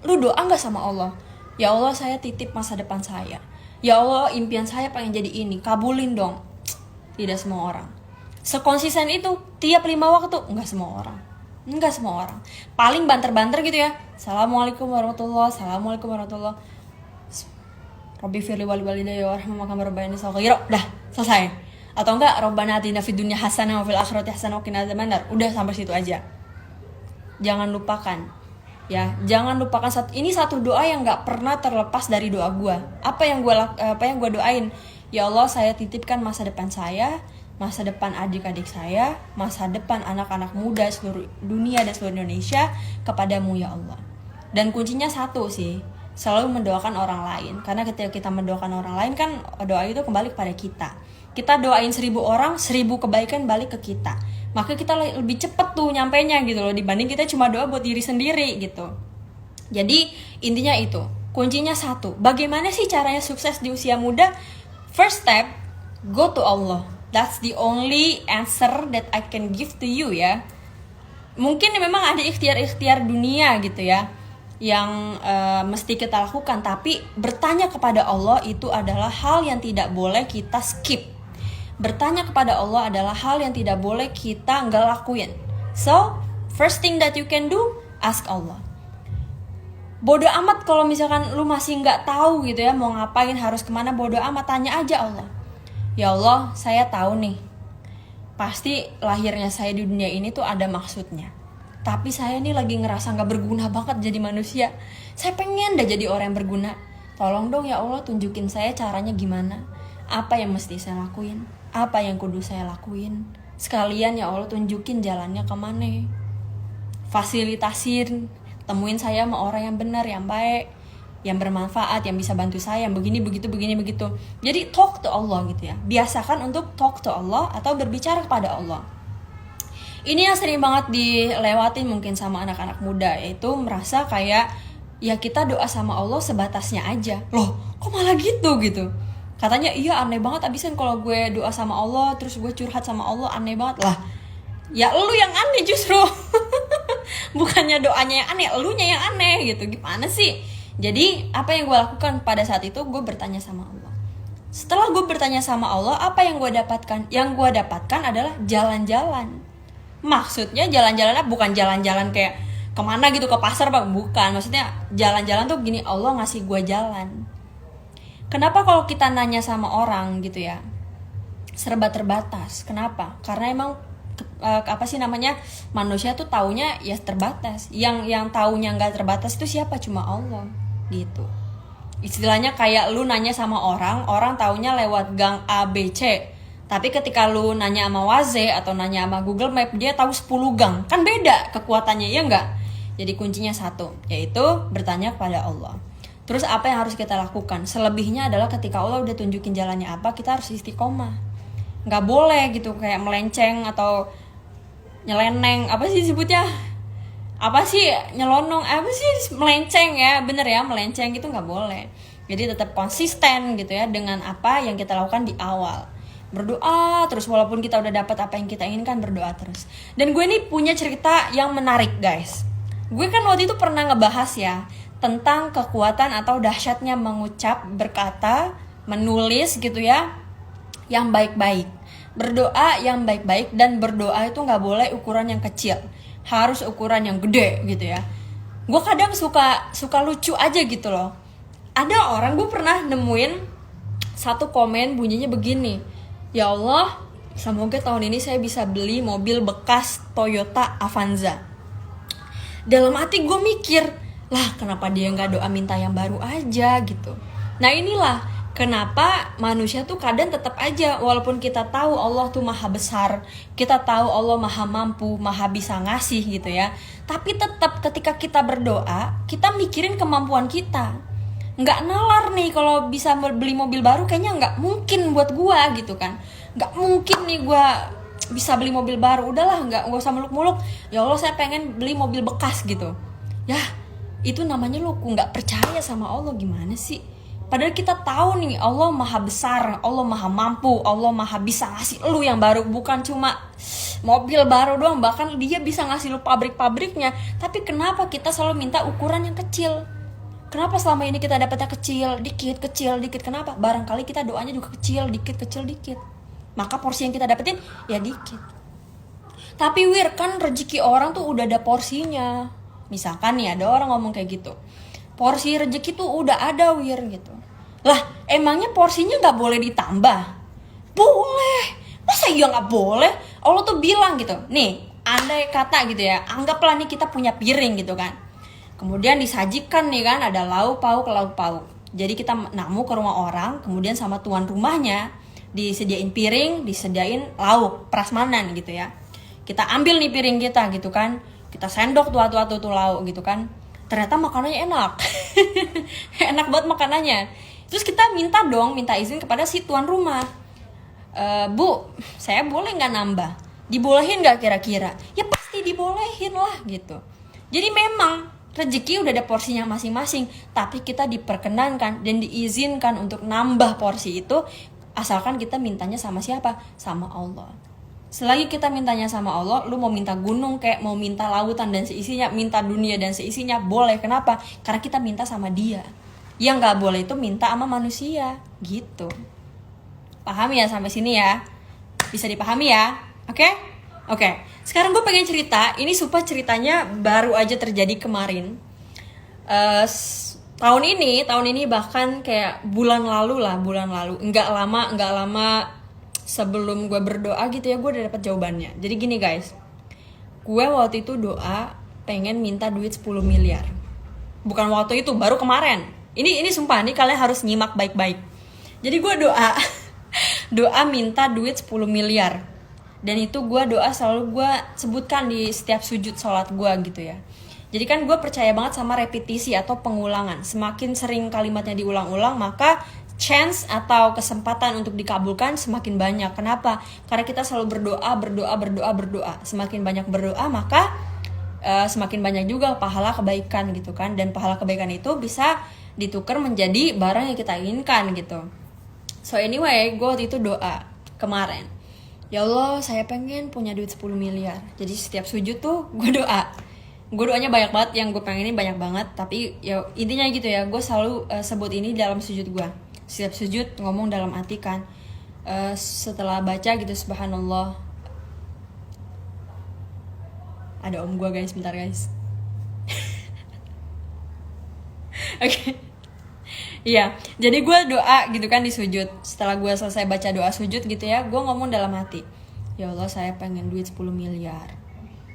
Lu doa gak sama Allah? Ya Allah, saya titip masa depan saya. Ya Allah, impian saya pengen jadi ini, kabulin dong. Tidak semua orang sekonsisten itu tiap 5 waktu. Enggak semua orang. Paling banter-banter gitu ya. Assalamualaikum warahmatullahi, assalamualaikum warahmatullahi, Rabbi firli wali walidayya warhamhuma kama rabbayani shaghira. Dah, selesai. Atau enggak, Rabbana atina fid dunya hasanah wa fil akhirati hasanah wa qina adzabannar. Udah sampai situ aja. Jangan lupakan ini satu doa yang nggak pernah terlepas dari doa gue. Apa yang gue doain? Ya Allah, saya titipkan masa depan saya, masa depan adik-adik saya, masa depan anak-anak muda seluruh dunia dan seluruh Indonesia kepadamu ya Allah. Dan kuncinya satu sih, selalu mendoakan orang lain. Karena ketika kita mendoakan orang lain kan doa itu kembali kepada kita. Kita doain 1000 orang, 1000 kebaikan balik ke kita. Maka kita lebih cepet tuh nyampainya gitu loh, dibanding kita cuma doa buat diri sendiri gitu. Jadi intinya itu, kuncinya satu. Bagaimana sih caranya sukses di usia muda? First step, go to Allah. That's the only answer that I can give to you ya. Mungkin memang ada ikhtiar-ikhtiar dunia gitu ya, yang mesti kita lakukan. Tapi bertanya kepada Allah itu adalah hal yang tidak boleh kita skip. Bertanya kepada Allah adalah hal yang tidak boleh kita nggak lakuin. So, first thing that you can do, ask Allah. Bodoh amat kalau misalkan lu masih nggak tahu gitu ya, mau ngapain, harus kemana, bodoh amat, tanya aja Allah. Ya Allah, saya tahu nih, pasti lahirnya saya di dunia ini tuh ada maksudnya. Tapi saya nih lagi ngerasa nggak berguna banget jadi manusia. Saya pengen dah jadi orang yang berguna. Tolong dong ya Allah, tunjukin saya caranya gimana. Apa yang mesti saya lakuin? Apa yang kudu saya lakuin? Sekalian ya Allah, tunjukin jalannya kemana. Fasilitasin, temuin saya sama orang yang benar, yang baik, yang bermanfaat, yang bisa bantu saya, yang begini, begitu. Jadi talk to Allah gitu ya. Biasakan untuk talk to Allah atau berbicara kepada Allah. Ini yang sering banget dilewatin mungkin sama anak-anak muda, yaitu merasa kayak ya kita doa sama Allah sebatasnya aja. Loh, kok malah gitu? Katanya iya aneh banget abisan kalau gue doa sama Allah terus gue curhat sama Allah, aneh banget lah. Ya lu yang aneh justru. Bukannya doanya yang aneh, elunya yang aneh gitu. Gimana sih? Jadi apa yang gue lakukan pada saat itu, gue bertanya sama Allah. Setelah gue bertanya sama Allah, apa yang gue dapatkan? Yang gue dapatkan adalah jalan-jalan. Maksudnya jalan-jalannya bukan jalan-jalan kayak kemana gitu, ke pasar bang, bukan. Maksudnya jalan-jalan tuh gini, Allah ngasih gue jalan. Kenapa kalau kita nanya sama orang gitu ya, serba terbatas? Kenapa? Karena emang manusia tuh taunya ya terbatas. Yang taunya nggak terbatas itu siapa? Cuma Allah gitu. Istilahnya kayak lu nanya sama orang taunya lewat gang A B C. Tapi ketika lu nanya sama Waze atau nanya sama Google Map, dia tahu 10 gang. Kan beda kekuatannya, ya enggak? Jadi kuncinya satu, yaitu bertanya kepada Allah. Terus apa yang harus kita lakukan? Selebihnya adalah ketika Allah udah tunjukin jalannya apa, kita harus istiqomah. Nggak boleh gitu kayak melenceng atau nyeleneng, apa sih disebutnya? Apa sih nyelonong? Apa sih melenceng ya? Bener ya, melenceng gitu nggak boleh. Jadi tetap konsisten gitu ya dengan apa yang kita lakukan di awal. Berdoa terus walaupun kita udah dapat apa yang kita inginkan, berdoa terus. Dan gue nih punya cerita yang menarik guys. Gue kan waktu itu pernah ngebahas ya tentang kekuatan atau dahsyatnya mengucap, berkata, menulis gitu ya, yang baik-baik. Berdoa yang baik-baik, dan berdoa itu gak boleh ukuran yang kecil, harus ukuran yang gede gitu ya. Gue kadang suka lucu aja gitu loh. Ada orang, gue pernah nemuin satu komen bunyinya begini, ya Allah, semoga tahun ini saya bisa beli mobil bekas Toyota Avanza. Dalam hati gue mikir, lah kenapa dia gak doa minta yang baru aja gitu. Nah inilah kenapa manusia tuh kadang tetap aja, walaupun kita tahu Allah tuh maha besar, kita tahu Allah maha mampu, maha bisa ngasih gitu ya, tapi tetap ketika kita berdoa, kita mikirin kemampuan kita. Gak nalar nih kalau bisa beli mobil baru, kayaknya gak mungkin buat gua gitu kan. Gak mungkin nih gua bisa beli mobil baru, udahlah gak usah muluk-muluk. Ya Allah saya pengen beli mobil bekas gitu. Ya itu namanya lu gak percaya sama Allah, gimana sih? Padahal kita tahu nih Allah maha besar, Allah maha mampu, Allah maha bisa ngasih lu yang baru. Bukan cuma mobil baru doang, bahkan dia bisa ngasih lu pabrik-pabriknya. Tapi kenapa kita selalu minta ukuran yang kecil? Kenapa selama ini kita dapatnya kecil dikit? Kenapa? Barangkali kita doanya juga kecil dikit. Maka porsi yang kita dapetin ya dikit. Tapi kan rezeki orang tuh udah ada porsinya. Misalkan nih ada orang ngomong kayak gitu, porsi rezeki tuh udah ada gitu. Lah emangnya porsinya nggak boleh ditambah? Boleh. Masa iya nggak boleh? Allah tuh bilang gitu. Nih andai kata gitu ya, anggaplah nih kita punya piring gitu kan. Kemudian disajikan nih kan, ada lauk pauk. Jadi kita namu ke rumah orang, kemudian sama tuan rumahnya disediain piring, disediain lauk, prasmanan gitu ya. Kita ambil nih piring kita gitu kan, kita sendok tuh lauk gitu kan. Ternyata makanannya enak. Enak banget makanannya. Terus kita minta izin kepada si tuan rumah. Bu, saya boleh nggak nambah? Dibolehin nggak kira-kira? Ya pasti dibolehin lah gitu. Jadi memang rezeki udah ada porsinya masing-masing, tapi kita diperkenankan dan diizinkan untuk nambah porsi itu, asalkan kita mintanya sama siapa? Sama Allah. Selagi kita mintanya sama Allah, lu mau minta gunung kayak mau minta lautan dan seisinya, minta dunia dan seisinya, boleh. Kenapa? Karena kita minta sama Dia. Yang nggak boleh itu minta sama manusia, gitu. Paham ya sampai sini ya? Bisa dipahami ya? Oke. Sekarang gue pengen cerita. Ini supaya ceritanya baru aja terjadi kemarin. Tahun ini bahkan kayak bulan lalu. Enggak lama sebelum gue berdoa gitu ya, gue udah dapet jawabannya. Jadi gini guys, gue waktu itu doa pengen minta duit 10 miliar. Bukan waktu itu, baru kemarin. Ini sumpah nih, kalian harus nyimak baik-baik. Jadi gue doa minta duit 10 miliar. Dan itu doa selalu gue sebutkan di setiap sujud sholat gue gitu ya. Jadi kan gue percaya banget sama repetisi atau pengulangan. Semakin sering kalimatnya diulang-ulang, maka chance atau kesempatan untuk dikabulkan semakin banyak. Kenapa? Karena kita selalu berdoa. Semakin banyak berdoa, maka semakin banyak juga pahala kebaikan gitu kan. Dan pahala kebaikan itu bisa ditukar menjadi barang yang kita inginkan gitu. So anyway, gue waktu itu doa kemarin, ya Allah, saya pengen punya duit 10 miliar. Jadi setiap sujud tuh gue doa. Gue doanya banyak banget, yang gue pengenin banyak banget. Tapi ya intinya gitu ya, gue selalu sebut ini dalam sujud gue. Setiap sujud ngomong dalam hati kan. Setelah baca gitu, subhanallah. Ada om gue guys, bentar guys. Oke. Iya, jadi gue doa gitu kan di sujud. Setelah gue selesai baca doa sujud gitu ya, gue ngomong dalam hati, ya Allah, saya pengen duit 10 miliar.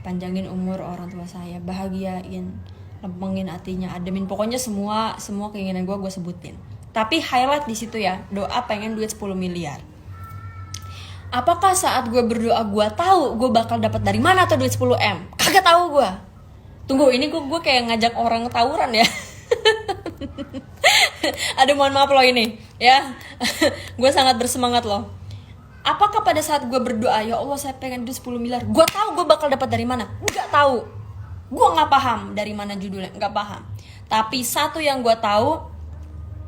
Panjangin umur orang tua saya, bahagiain, lempengin hatinya, ademin. Pokoknya semua keinginan gue sebutin. Tapi highlight di situ ya, doa pengen duit 10 miliar. Apakah saat gue berdoa gue tahu gue bakal dapat dari mana tuh duit 10 M? Kagak tahu gue. Tunggu, ini gue kayak ngajak orang tawuran ya. Aduh, mohon maaf loh ini ya. Gue sangat bersemangat loh. Apakah pada saat gue berdoa, ya Allah saya pengen duit 10 miliar, gue tahu gue bakal dapat dari mana? Gak tahu. Gue gak paham dari mana judulnya, gak paham. Tapi satu yang gue tahu,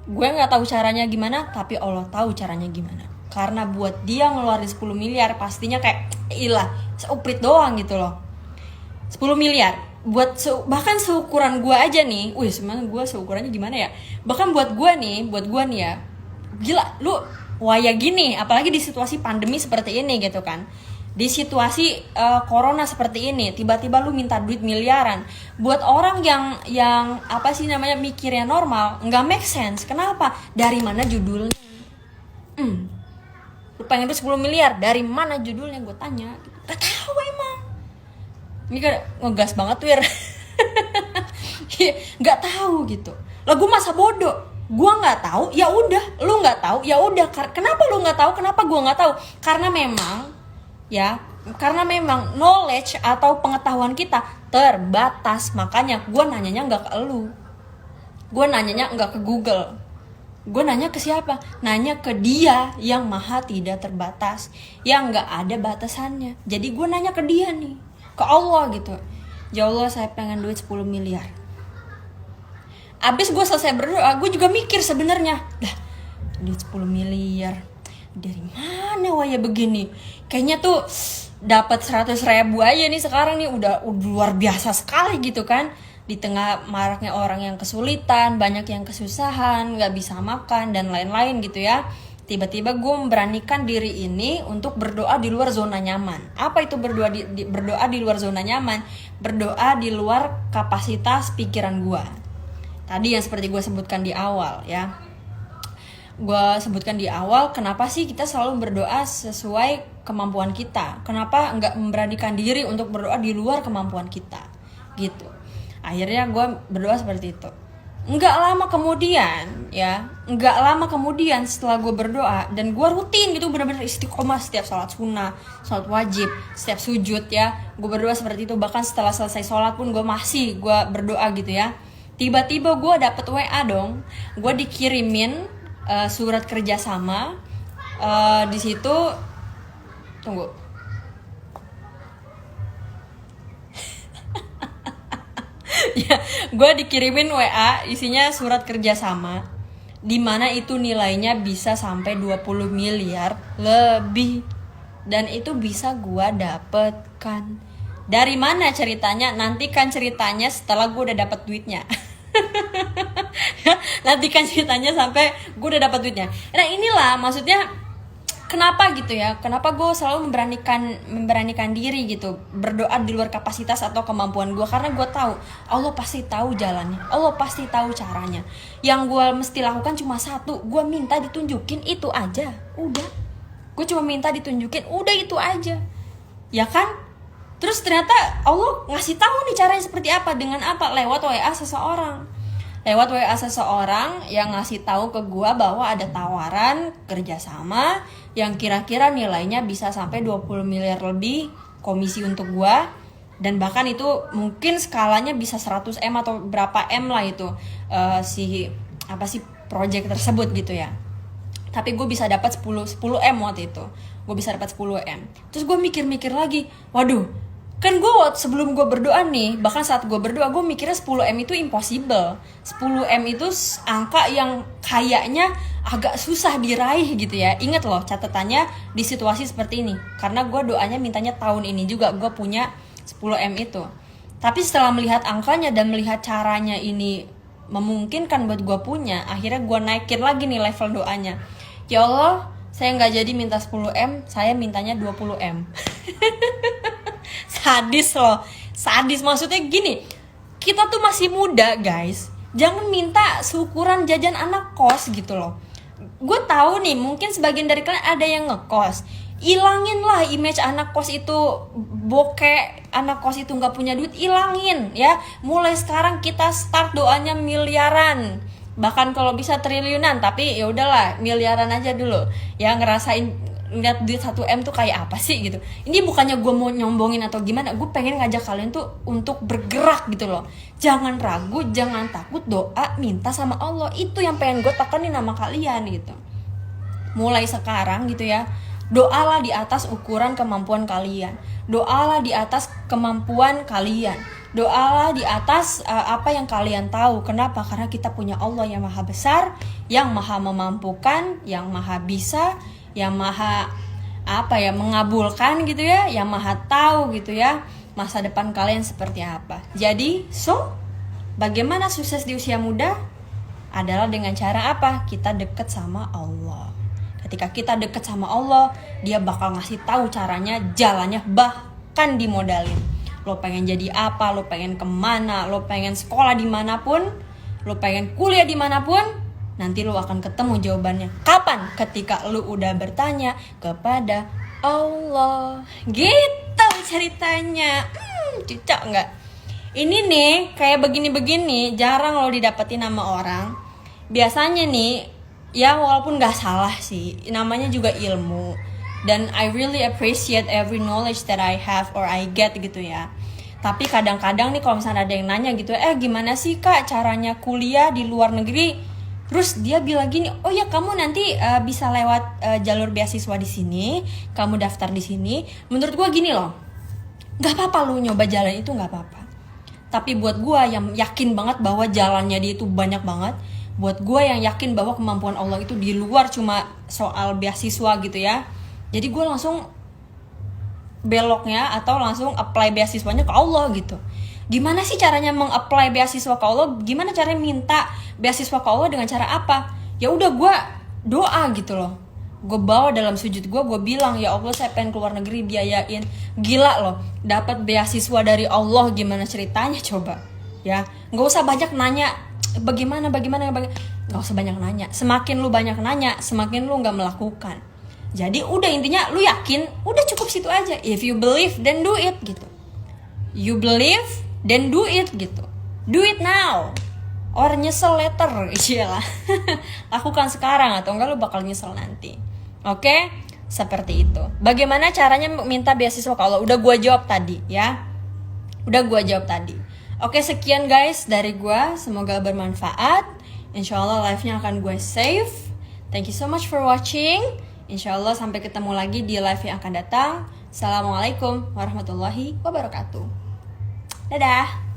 gue gak tahu caranya gimana, tapi Allah tahu caranya gimana. Karena buat dia ngeluarin 10 miliar pastinya kayak ilah, seuprit doang gitu loh. 10 miliar buat bahkan seukuran gue aja nih. Sebenarnya gue seukurannya gimana ya? Bahkan buat gue nih ya, gila, lu waya gini, apalagi di situasi pandemi seperti ini gitu kan. Di situasi corona seperti ini, tiba-tiba lu minta duit miliaran. Buat orang yang apa sih namanya, mikirnya normal, nggak make sense. Kenapa? Dari mana judulnya? Lu pengen duit 10 miliar, dari mana judulnya? Gue tanya gitu. Gak tahu emang. Ini kan ngegas banget Wir. Gak tahu gitu. Lah gue masa bodoh. Gue nggak tahu, ya udah. Lu nggak tahu, ya udah. Kenapa lu nggak tahu? Kenapa gue nggak tahu? Karena memang knowledge atau pengetahuan kita terbatas. Makanya gue nanyanya nggak ke lu. Gue nanyanya nggak ke Google. Gue nanya ke siapa? Nanya ke Dia yang maha tidak terbatas, yang nggak ada batasannya. Jadi gue nanya ke Dia nih, ke Allah gitu. Ya Allah, saya pengen duit 10 miliar. Abis gue selesai berdoa, gue juga mikir sebenarnya, lah duit 10 miliar dari mana wah ya begini? Kayaknya tuh dapat 100 ribu aja nih sekarang nih udah luar biasa sekali gitu kan. di tengah maraknya orang yang kesulitan, banyak yang kesusahan, gak bisa makan dan lain-lain gitu ya. Tiba-tiba gue memberanikan diri ini untuk berdoa di luar zona nyaman. Apa itu berdoa berdoa di luar zona nyaman? Berdoa di luar kapasitas pikiran gue. Tadi yang seperti gue sebutkan di awal ya. Gue sebutkan di awal, kenapa sih kita selalu berdoa sesuai kemampuan kita? Kenapa nggak memberanikan diri untuk berdoa di luar kemampuan kita? Gitu. Akhirnya gue berdoa seperti itu. Nggak lama kemudian setelah gue berdoa, dan gue rutin gitu, benar-benar istiqomah setiap sholat sunnah, sholat wajib, setiap sujud ya, gue berdoa seperti itu. Bahkan setelah selesai sholat pun gue berdoa gitu ya. Tiba-tiba gue dapet WA dong, gue dikirimin surat kerjasama. Di situ tunggu. Ya, gue dikirimin WA isinya surat kerjasama, dimana itu nilainya bisa sampai 20 miliar lebih. Dan itu bisa gue dapatkan. Dari mana ceritanya? Nantikan ceritanya setelah gue udah dapet duitnya. Nantikan ceritanya sampai gue udah dapet duitnya. Nah inilah maksudnya, kenapa gitu ya, kenapa gue selalu memberanikan diri gitu berdoa di luar kapasitas atau kemampuan gue. Karena gue tahu Allah pasti tahu jalannya, Allah pasti tahu caranya. Yang gue mesti lakukan cuma satu, gue minta ditunjukin, itu aja. Udah, gue cuma minta ditunjukin, udah itu aja, ya kan? Terus ternyata Allah ngasih tahu nih caranya seperti apa. Dengan apa? Lewat WA seseorang. Lewat WA seseorang yang ngasih tahu ke gue bahwa ada tawaran kerjasama yang kira-kira nilainya bisa sampai 20 miliar lebih komisi untuk gue. Dan bahkan itu mungkin skalanya bisa 100 M atau berapa M lah itu si project tersebut gitu ya. Tapi gue bisa dapat 10 M waktu itu. Gue bisa dapat 10 M. Terus gue mikir-mikir lagi, waduh, kan gue sebelum gue berdoa nih, bahkan saat gue berdoa, gue mikirnya 10 M itu impossible. 10 M itu angka yang kayaknya agak susah diraih gitu ya. Ingat loh catatannya di situasi seperti ini, karena gue doanya mintanya tahun ini juga gue punya 10 M itu. Tapi setelah melihat angkanya dan melihat caranya ini memungkinkan buat gue punya, akhirnya gue naikin lagi nih level doanya. Ya Allah, saya gak jadi minta 10 M, saya mintanya 20 M. Sadis loh, sadis. Maksudnya gini, kita tuh masih muda guys, jangan minta seukuran jajan anak kos gitu loh. Gue tahu nih mungkin sebagian dari kalian ada yang ngekos, ilangin lah image anak kos itu bokeh, anak kos itu nggak punya duit, ilangin ya. Mulai sekarang kita start doanya miliaran, bahkan kalau bisa triliunan, tapi ya udahlah miliaran aja dulu ya. Ngerasain ngeliat duit 1 M tuh kayak apa sih gitu. Ini bukannya gue mau nyombongin atau gimana, gue pengen ngajak kalian tuh untuk bergerak gitu loh. Jangan ragu, jangan takut, doa, minta sama Allah. Itu yang pengen gue tekanin sama kalian gitu. Mulai sekarang gitu ya, doalah di atas ukuran kemampuan kalian, doalah di atas kemampuan kalian, doalah di atas apa yang kalian tahu. Kenapa? Karena kita punya Allah yang maha besar, yang maha memampukan, yang maha bisa, yang maha mengabulkan gitu ya, yang maha tahu gitu ya masa depan kalian seperti apa. Jadi bagaimana sukses di usia muda? Adalah dengan cara apa? Kita deket sama Allah. Ketika kita deket sama Allah, dia bakal ngasih tahu caranya, jalannya, bahkan dimodalin. Lo pengen jadi apa, lo pengen kemana, lo pengen sekolah dimanapun, lo pengen kuliah dimanapun, nanti lu akan ketemu jawabannya. Kapan? Ketika lu udah bertanya kepada Allah. Gitu ceritanya. Cocok nggak? Ini nih kayak begini-begini jarang lo didapetin sama orang. Biasanya nih ya walaupun nggak salah sih, namanya juga ilmu. Dan I really appreciate every knowledge that I have or I get gitu ya. Tapi kadang-kadang nih kalau misalnya ada yang nanya gitu, gimana sih kak caranya kuliah di luar negeri? Terus dia bilang gini, oh ya kamu nanti bisa lewat jalur beasiswa di sini, kamu daftar di sini. Menurut gue gini loh, nggak apa-apa lu nyoba jalan itu, nggak apa-apa. Tapi buat gue yang yakin banget bahwa jalannya dia itu banyak banget, buat gue yang yakin bahwa kemampuan Allah itu di luar cuma soal beasiswa gitu ya. Jadi gue langsung beloknya atau langsung apply beasiswanya ke Allah gitu. Gimana sih caranya meng-apply beasiswa ke Allah? Gimana caranya minta beasiswa ke Allah, dengan cara apa? Ya udah gue doa gitu loh. Gue bawa dalam sujud gue bilang, ya Allah saya pengen keluar negeri, biayain. Gila loh, dapat beasiswa dari Allah, gimana ceritanya coba? Ya, nggak usah banyak nanya bagaimana, nggak usah banyak nanya. Semakin lu banyak nanya, semakin lu nggak melakukan. Jadi udah, intinya lu yakin, udah cukup situ aja. If you believe, then do it gitu. You believe, then do it gitu. Do it now. Or nyesel later, iyalah. Lakukan sekarang atau enggak lu bakal nyesel nanti. Oke? Seperti itu. Bagaimana caranya minta beasiswa ke Allah? Udah gua jawab tadi ya. Oke, sekian guys dari gua. Semoga bermanfaat. Insyaallah live-nya akan gue save. Thank you so much for watching. Insyaallah sampai ketemu lagi di live yang akan datang. Assalamualaikum warahmatullahi wabarakatuh. Dadah.